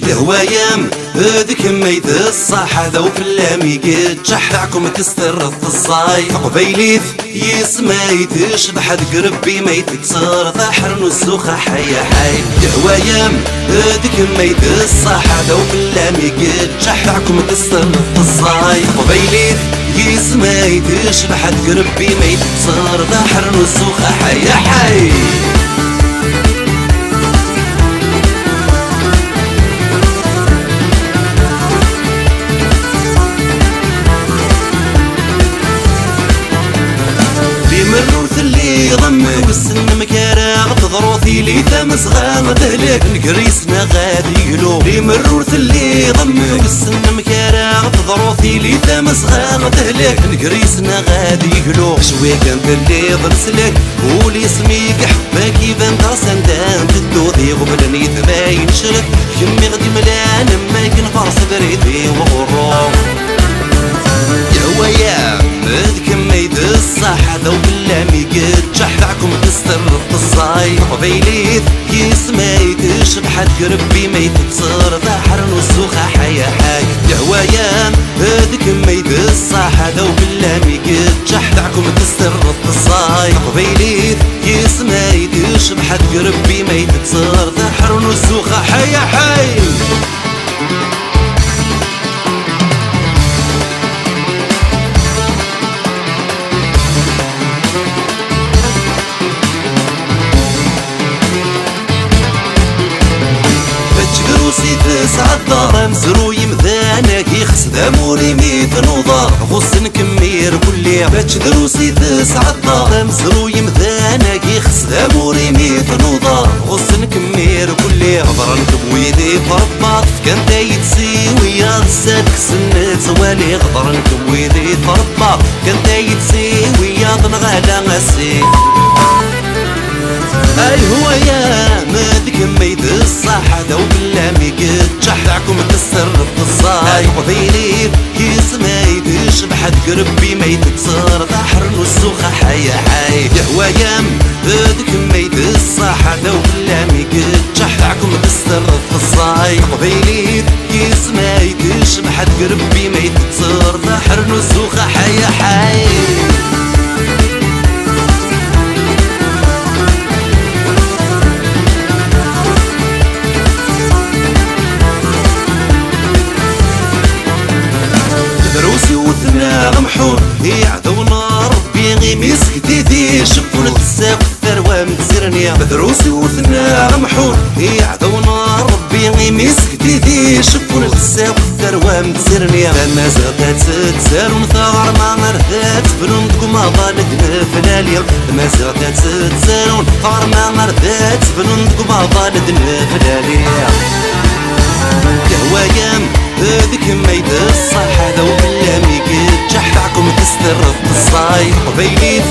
الهوايام هذيك ميت الصح هذا وكلامي قد جحدعكم كسر الصاي قبيليث يسمايت شبح قربي ميت كسر ضحر نسوخ حيا حي الهوايام هذيك ميت الصح هذا وكلامي قد جحدعكم كسر الصاي قبيليث يسمايت شبح قربي ميت كسر ضحر نسوخ حيا حي ضمك السن مكارا تضروثي لي ثمس غام تهلك نكريسنا غادي يلو لي مرورث اللي ضمك السن مكارا تضروثي لي ثمس غام تهلك نكريسنا غادي يلو شوي كان اللي ضمسلك ولي سميك حبك يبان ترسن دام تدوثي غبلني ثماين شرك كمي غدي ملان ما يكنفر صدريتي وغروب يا ويا مذك ميد الصح هذا وكلامي قد جحدعكم كسر الصاي قبيليث يسمايت شبحت قربي ميت تصير ضحر نسوخة حيا حي يا ويا مذك ميد الصح هذا وكلامي قد جحدعكم كسر الصاي قبيليث يسمايت شبحت قربي ميت تصير ضحر نسوخة حيا حي تسعة الدار مزرو يمذانك يخس ذاموري ميت نوضار غصن كمير كلي باتش دروسي تسعة الدار مزرو يمذانك يخس ذاموري ميت نوضار غصن كمير كلي غبرن كبويدي فرباط كان تايد سيويا غساتك سنة زوالي غبرن كبويدي فرباط كان تايد سيويا ضنغالا غسي اي هو يا ماذيك ميد الصح هذا وكلامي قد جحدعكم كسر الصاي قبيلي يسمايت شبحت قربي ميت تصير ضحر نسوخة حيا حي يا هوايام هذيك ميد الصح هذا وكلامي قد جحدعكم كسر الصاي قبيلي يسمايت شبحت قربي ميت تصير ضحر نسوخة حيا حي وثنا غمحور هي عدو نار ربي غي مسكتيتي شفون الساق الثروة متزرنيا بدروسي وثنا غمحور هي عدو نار ربي غي مسكتيتي شفون الساق الثروة متزرنيا لما زغتات تسالون ثغر ما مرثات بنوندكم ظالك نفلاليا لما زغتات تسالون ثغر ما مرثات بنوندكم ظالك نفلاليا يهوايام هذيك ميد الصح هذا وكلامي قد جحدعكم كسر الصاي قبيليث